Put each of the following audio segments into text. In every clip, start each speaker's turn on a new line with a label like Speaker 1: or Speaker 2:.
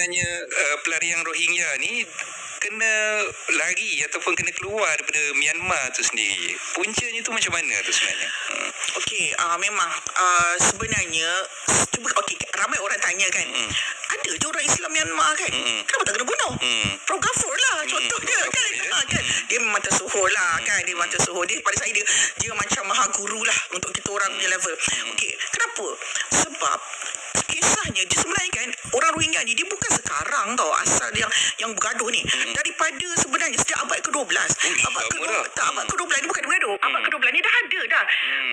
Speaker 1: sebenarnya pelarian Rohingya ni kena lari ataupun kena keluar daripada Myanmar tu sendiri? Puncanya tu macam mana tu sebenarnya?
Speaker 2: Okey, memang sebenarnya cuba ramai orang tanya kan. Ada je orang Islam Myanmar kan. Kenapa tak kena bunuh? Prof Ghaffur lah contohnya kan. Kan. Dia memang tersuhur lah kan. Dia memang tersuhur. Dia pada saya dia macam maha guru lah untuk kita orang punya level. Okey, kenapa? Sebab kisahnya dia sebenarnya kan orang Rohingya ni dia bukan sekarang tau asal yang bergaduh ni. Daripada sebenarnya sejak abad ke-12. Abad ke-12 ni bukan bergaduh. Abad ke-12 ni dah ada dah.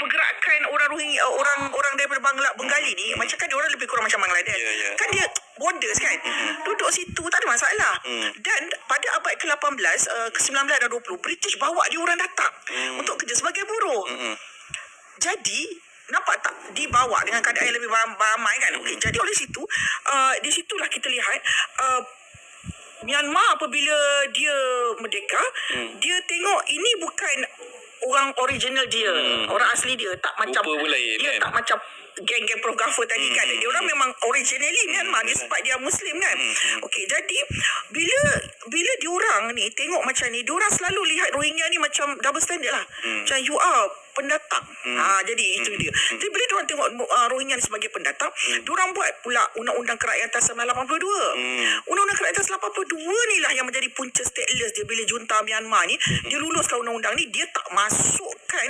Speaker 2: Pergerakan orang Rohingya, orang daripada Bengali ni macam kan dia orang lebih kurang macam Bangladesh. Kan dia borders kan. Duduk situ tak ada masalah. Dan pada abad ke-18, ke-19 dan 20 British bawa dia orang datang untuk kerja sebagai buruh. Jadi nampak tak dibawa dengan keadaan yang lebih ramai kan. Okey, jadi oleh situ di situlah kita lihat Myanmar apabila dia merdeka, dia tengok ini bukan orang original dia, orang asli dia, tak macam dia tak macam geng-geng Prof Ghaffur tadi kan. Dia orang memang originally Myanmar dia sebab dia Muslim kan. Okey, jadi bila diorang ni tengok macam ni, diorang selalu lihat Rohingya ni macam double standard lah. Macam you are pendatang. Jadi itu dia. Jadi bila diorang tengok Rohingya ni sebagai pendatang, diorang buat pula Undang-Undang Kerakyatan 1982. Undang-Undang Kerakyatan 1982 ni lah yang menjadi punca stateless dia bila junta Myanmar ni dia luluskan undang-undang ni. Dia tak masukkan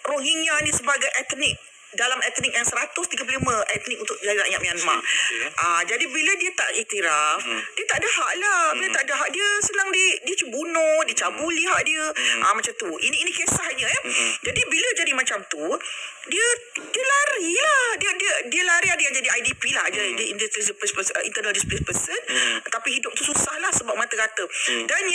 Speaker 2: Rohingya ni sebagai etnik dalam etnik yang 135 etnik untuk rakyat Myanmar. Jadi bila dia tak iktiraf, dia tak ada hak lah. Bila tak ada hak, dia sedang dia bunuh, dicabuli hak dia. Macam tu. Ini kisahnya Jadi bila jadi macam tu, dia lari lah. Dia lari, ada yang jadi IDP lah. Dia internal displaced person. Tapi hidup tu susah lah sebab mata rata. Dan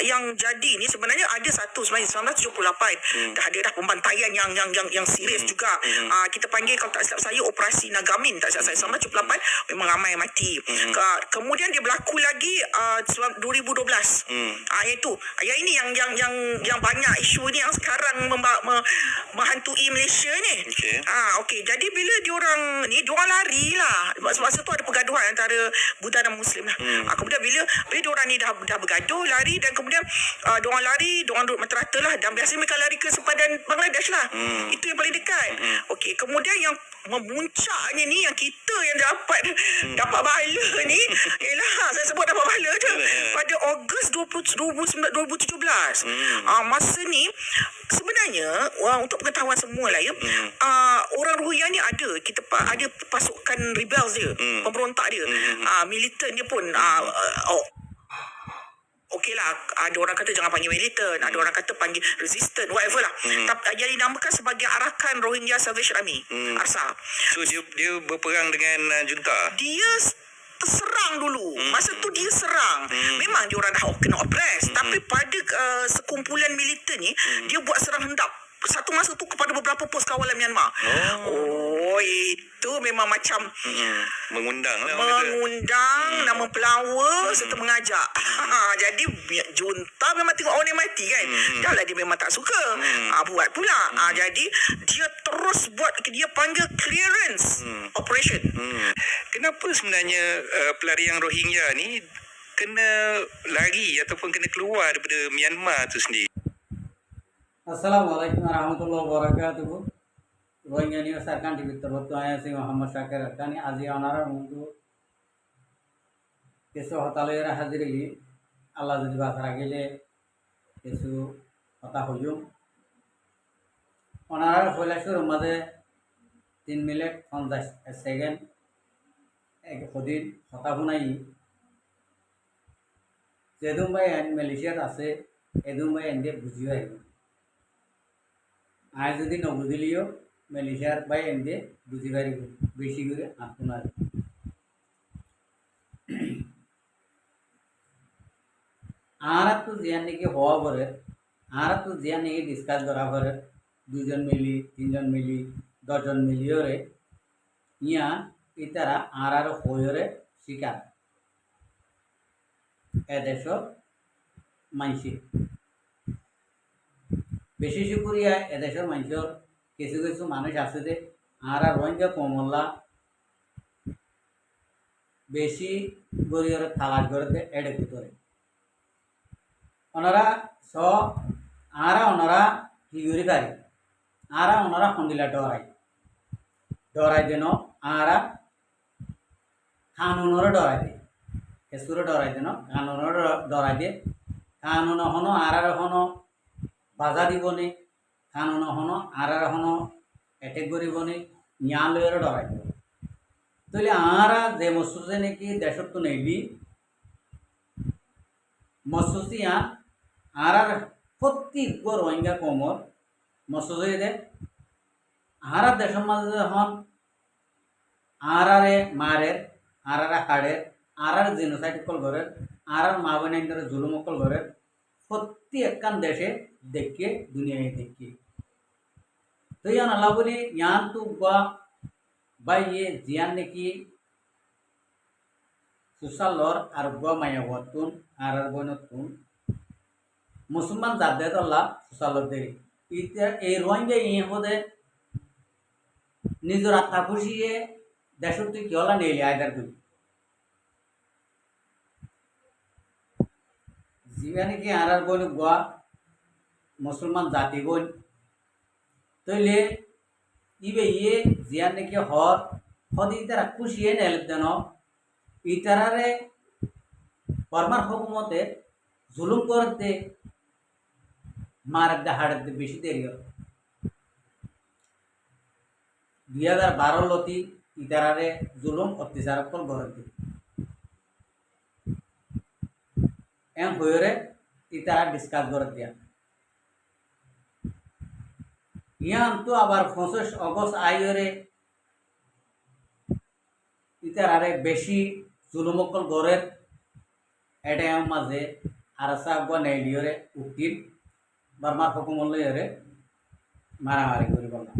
Speaker 2: yang jadi ni sebenarnya ada satu sebenarnya 1978 dah ada dah pembantaian yang serius juga. Kita panggil kalau tak silap saya Operasi Nagamin, tak silap saya 1978 memang ramai mati. Kemudian dia berlaku lagi 2012. Iaitu yang ini yang banyak isu ni yang sekarang menghantui Malaysia ni. Okey, jadi bila diorang lari lah. Sebab masa tu ada pergaduhan antara Buddha dan Muslim lah. Kemudian bila diorang ni dah bergaduh, lari, dan kemudian diorang lari, diorang duduk mata rata lah. Dan biasanya mereka lari ke sempadan Bangladesh lah. Itu yang paling dekat. Okey, kemudian yang memuncaknya ni, yang kita yang dapat bala ni ialah saya sebut dapat bala je pada Ogos 2017. Masa ni sebenarnya untuk pengetahuan semua lah orang Rohingya ni ada pasukan rebels dia, pemberontak dia, militan dia pun okey lah, ada orang kata jangan panggil militan, ada orang kata panggil resistant, whatever lah. Tapi yang dinamakan sebagai Arakan Rohingya Salvation Army, ARSA.
Speaker 1: So dia berperang dengan junta.
Speaker 2: Dia terserang dulu. Masa tu dia serang. Memang dia orang dah kena oppress, tapi pada sekumpulan militan ni dia buat serang hendap satu masa tu kepada beberapa pos kawalan Myanmar. Itu memang macam
Speaker 1: mengundang
Speaker 2: nak mempelawa serta mengajak. Jadi junta memang tengok orang yang mati kan. Dah lah dia memang tak suka. Buat pula. Jadi dia terus buat, dia panggil clearance operation.
Speaker 1: Kenapa sebenarnya pelarian Rohingya ni kena lari ataupun kena keluar daripada Myanmar tu sendiri?
Speaker 3: Assalamualaikum warahmatullahi wabarakatuh. Rohingya News Arkan TV terbuat ayah si Muhammad Syakir Arkani azi onarar mundu kesu hotalera hadiri Allah jadi bahasa gile kesu hota hujum onarar holasur made 3 minit 50 second ek hodin hota hunai jedum bhai and Malaysia ase edum bhai ende bujiwa आज यदि नबुझिलियो मेलेशियार bye एंदे बुझिबारि बेसि करे आपनार आरात तो जियान के हवा परे आरात तो जियान के डिस्कस करा परे 2 जन मिली 3 जन मिली 10 जन मिली रे इया इतारा आरार होयरे शिकार एदेशो मानसि বিশেষ করিয়া এদেশের মানুষের কিছু কিছু মানুষ আছে যে আর রোহিঙ্গা কমলা বেশি গরিয়র তালাশ করে এড়ে ভিতরে ওনারা ওনারা কি করি পারি ওনারা হন্দিলা ডরাই দেন আরা কানুনরে ডরাই দে কেসুরে ডরাই দেন কানুনরে ডরাই দে কানুন হনো আরার হনো বাধা দিবনি কানুন হনো আরার হনো অ্যাটেক করিবনি ন্যায়ালয়ের ডরাই দিব তাহলে আরা যে মসুসে নাকি দেশত তো নেইলি মসুসিয়া আরার প্রত্যেক রোহিঙ্গা কমর মসুসে দে আরা দেশের মাঝে যখন আরারে মারের আরারা হাড়ের আরার জেনোসাইড কল ঘরের আরার মা বোনের জুলুম কল ঘরের প্রত্যেকখান দেশে দেখে দুনিয়ায় দেখে তো ইয়ান আল্লাহ বলি ইয়ান তো বা ইয়ে জিয়ান নাকি সুসালর আর মায়া হতুন আর বনতুন মুসলমান জাদে আল্লাহ সুসালর দেরি ইতিয়া এই রোহিঙ্গা ইয়ে হদে নিজের আত্মা খুশিয়ে দেশত তুই কি হলা নেইলি আয়দার তুই জিবানি কি আর বল গোয়া মুসলমান জাতি বল তইলে ইবে ইয়ে জিয়ান নাকি হদি তারা খুশিয়ে নেল দেন ইতারারে বর্মার হুকুমতে জুলুম করতে মারতে হাড়তে বেশি দেরি হল 2012 লতি ইতারারে জুলুম অত্যাচার কল করতে এম হয়ে ইতারা ডিসকাস করে দিয়া ইয়ান তো আবার 25 অগস্ট আইরে ইতারারে বেশি জুলুমকল গড়ের এটা মাঝে আরসা আগুয়া নেইলিওরে উকিল বর্মার হুকুমল লইরে মারামারি করি বললাম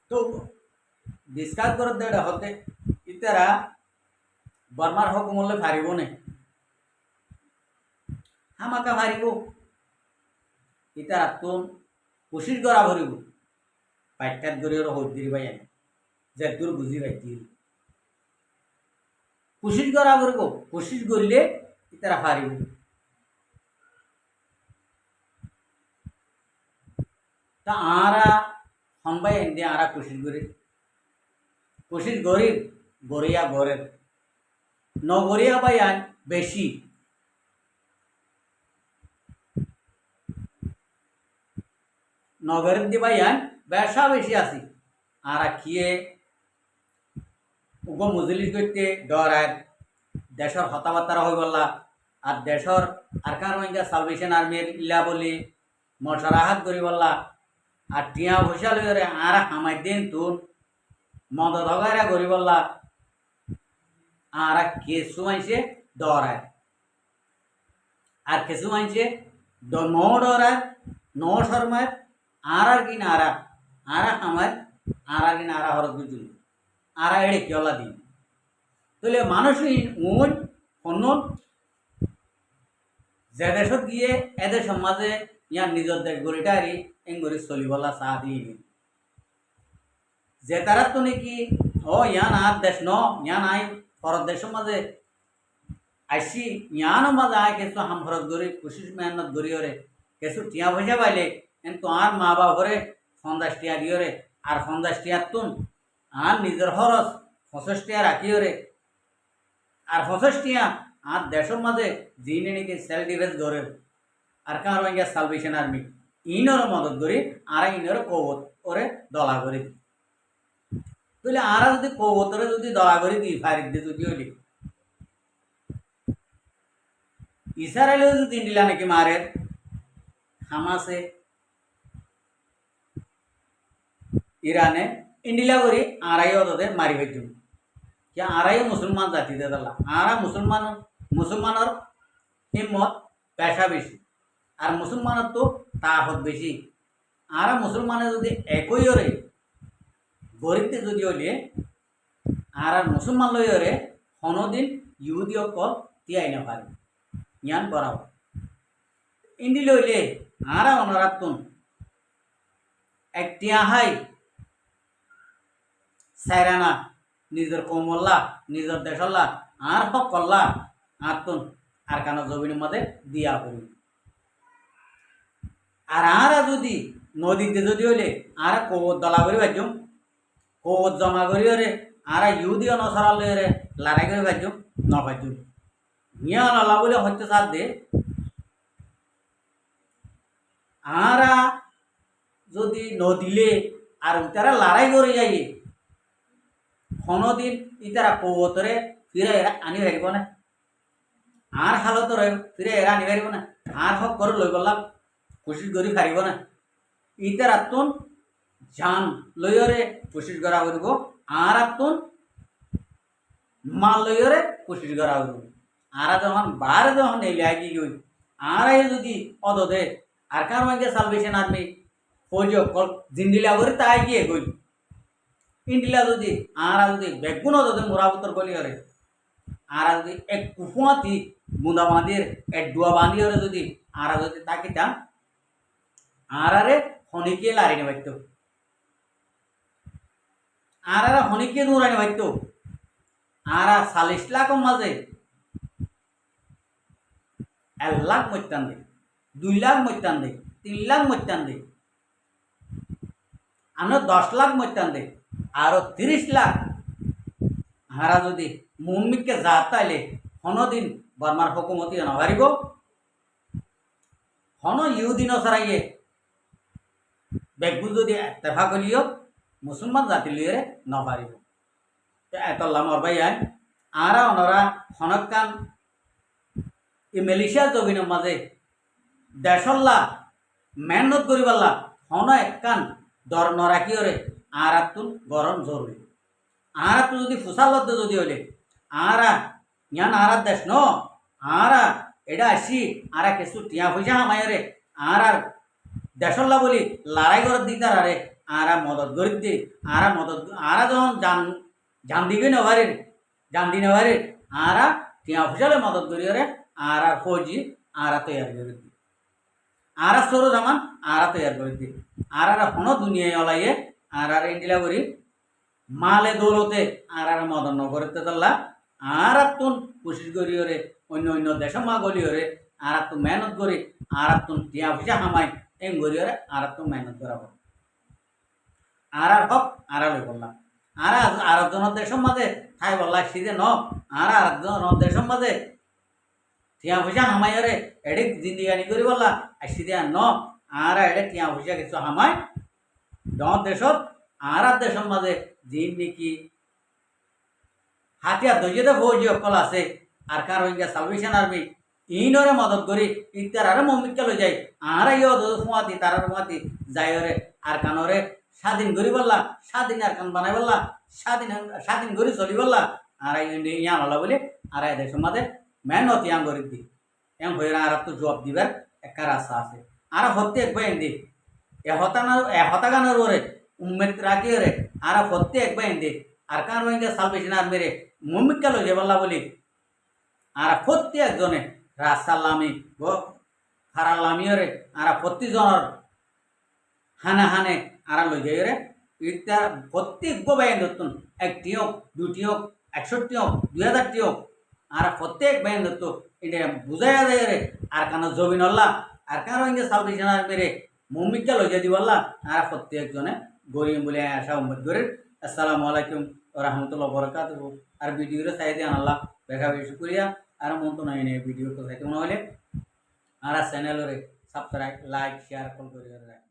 Speaker 3: তো ডিসকাস করে দেড় হতে ইতারা বর্মার হুকুমলে ফারিব নে হামাকা ফারিব ইতারা তুন কোশিশ করা ভরিব পাইটাত গরিয়র হদ্দির ভাই যে দূর বুঝি পাইতি কোশিশ করা ভরিব কোশিশ করলে ইতারা ফারিব তা আরা হনবাই এনে আরা কোশিশ করি গরিয়া গরের নগরিয়া বাই আন বেশি নগরের দিবাই আন ব্যবসা বেশি আছি আর খিয়ে উগ মজলিস করতে ডরায় দেশর হতাবার্তা হয়ে বললা আর দেশর আর কার সালভেশন আর্মির ইলা বলি মশারাহাত করি বললা আর টিয়া পয়সা লইরে আর হামাই দিন তুন মদ ধগাইরা করি বললা আর কেসু আইসে ডরায় আর কেসু আইসে ন ডরায় ন শর্মায় আর কিনা আর আমার আর কিনা আর হরত বুঝুন আর এড়ে কেলা দিন তাহলে মানুষই উন অন্য যে দেশত গিয়ে এদের সমাজে ইয়ার নিজের দেশ গড়িটারি এং গড়ি চলিবলা চাহ দিন যে তারা তো নাকি ইয়ান আর দেশ ন ইয়ান আই ফরত দেশের মাঝে আইসি ইয়ানো মাঝে আয় কিছু হাম ফরত গড়ি কোশিশ মেহনত গড়িওরে কিছু টিয়া পয়সা পাইলে এন তো আর মা বাবরে 50 টিয়া দিওরে আর 50 টিয়া তুন আর নিজের খরচ 50 টিয়া রাখিওরে আর 50 টিয়া আর দেশের মাঝে যিনি নাকি সেলফ ডিফেন্স গড়ের আর কার রোহিঙ্গা সালভেশন আর্মি ইনর মদত করি আর ইনর কৌবত ওরে দলা করে দি তাহলে আর যদি কৌবতরে যদি দলা করে দিই ফারিক দিয়ে যদি হইলি ইসরায়েলেও যদি ইন্ডিলা নাকি মারে হামাসে ইরানে ইন্ডিলা করি আড়াইও তাদের মারি ফেলছ কি আড়াইও মুসলমান জাতি দাদা আর মুসলমানের হিম্মত পেশা বেশি আর মুসলমানের তো তাকত বেশি আর মুসলমানের যদি একই ওরে গরিবতে যদি হলে আর মুসলমান লইরে হনদিন ইহুদি অকল তিয়াই না পারে ইয়ান বরাবর ইন্ডি লইলে আর অনরাতুন এক টিয়া হাই সাইরানা নিজের কৌমল্লা নিজের দেশল্লা আর হক করলা আর তুন আর কানো জমিনের মধ্যে দিয়া করি আর আরা যদি নদীতে যদি হইলে আর কৌত দলা করে বাজুম কৌত জমা করি রে আর ইউদি অনসরাল রে লড়াই করে বাজুম ন বাজুম মিয়া নলা বলে হচ্ছে সাথ দে আরা যদি নদীলে আর তারা লড়াই করে যাই কোনোদিন ইতারা কৌতরে ফিরে এরা আনি পারিব না আর হালতরে ফিরে এরা আনি পারিব না আর হক করে লই গলাম কোশিশ করি পারিব না ইতার আত্মন জান লইরে কোশিশ করা করব আর আত্মন মাল লইরে কোশিশ করা করব আর যখন বার যখন এলে আগি গই আর যদি অদদে আর কার মাঝে সালভেশন আর্মি ফৌজ জিন্দিলা করে তাই গিয়ে গই ইন্ডিলা যদি আর যদি বেগুন অদদে মুরাবতর গলি হরে আর যদি এক কুফুয়াতি বুঁদা বাঁধির এক ডুয়া বাঁধিরে যদি আর যদি তাকিতাম আরে হনিকে লারিনে বাইতো আর হনিকে দূরানি বাইতো আর 40 লাখ মাঝে 1 লাখ মত্যান দে 2 লাখ মত্যান দে 3 লাখ মত্যান দে আনো 10 লাখ মত্যান দে আর 30 লাখ হারা যদি মুম্মিকে যা তাইলে হনদিন বর্মার হুকুমতি নভারিব হন ইহুদিন সরাইয়ে বেগু যদি তেফা গলিও মুসলমান জাতি লিয়ে নপারিব এতলা মরবাই আয় আরা অনরা হনকান ই মেলিশিয়া জবিনের মাঝে দেশল্লা মেহনত করিবাল্লা হন একখান দর নরাকিওরে আর তুন গরম জরুরি আর তু যদি ফুসালত যদি হলে আরা ইয়ান আর দেশ ন আরা এটা আসি আরা কিছু টিয়া পয়সা হামায়রে আর দেশল্লা বলি লড়াই করে দিতার আরে আরা মদত গরিব দি আরা মদত আরা যখন জান দিবি নেভারে জান দি নেভারে আরা টিয়া ফুসালে মদত করি আরে আরা ফৌজি আরা তৈরি করে দি আরা সরু জামান আরা তৈরি করে দি আর হন দুনিয়ায় ওলাইয়ে আর ইন্ডিলা করি মালে দৌলতে আর মদন নগরতে চললা আর তুন কোশিশ করি ওরে অন্য অন্য দেশ মা গলি ওরে আর তু মেহনত করি আর তুন টিয়া পয়সা হামাই এম করি ওরে আর তু মেহনত করাবো আর হক আর লই বললাম আর আরেকজন দেশের মাঝে ঠাই বললা সিদে ন আর আরেকজন দেশের মাঝে টিয়া পয়সা হামাই ওরে এডে জিন্দিগানি করি বললা আর সিদে ন আর এডে টিয়া পয়সা কিছু হামাই দেশত আর দেশের মাঝে যিন নাকি হাতিয়ার দইতে ফৌজি অকল আছে আর কার হইয়া সালভেশন আর্মি ইনরে মদত করি ইত্যার আরে মমিকা লই যাই আর ইয় ফুয়াতি তার ফুয়াতি যাইরে আর কানরে স্বাধীন করি বললা স্বাধীন আর কান বানাই বললা স্বাধীন করি চলি বললা আর ইয়া হলা বলে আর দেশের মাঝে মেহনত ইয়াং করি দি এম হয়ে আর তো জবাব দিবার একটা রাস্তা আছে আর হতে একবার দি হতাগানোর ওরে উম্মেদ রাখি রে আর হতে একবার দি আর কার হইয়া সালভেশন আর্মি রে মমিকা লই যাই বললা বলি আর প্রত্যেকজনে রাস্তার লামি খারার লামিও আর প্রত্যেকজনের হানে হানে আর লই যাই রে ইটা প্রত্যেক বাইন ধরতুন 1টি হোক 2টি হোক 61টি হোক 2000টি হোক আর প্রত্যেক বাইন ধরতো এটা বুঝাইয়া যায় রে আর কানো জমিন হল্লা আর কার হইয়া সালভেশন আর্মি রে মমিকা লই যাই দিবল্লা আর প্রত্যেকজনে গরিব বলে আসা উম্মত গরিব আসসালামু আলাইকুম রহমতুল্লাহ বরকাতুহ আর ভিডিওরে চাই দিয়ে আল্লাহ দেখা বেশি করিয়া আর মন তো নাই ভিডিও তো চাইতে মনে হলে আর চ্যানেলরে সাবস্ক্রাইব লাইক শেয়ার কল করে রাখ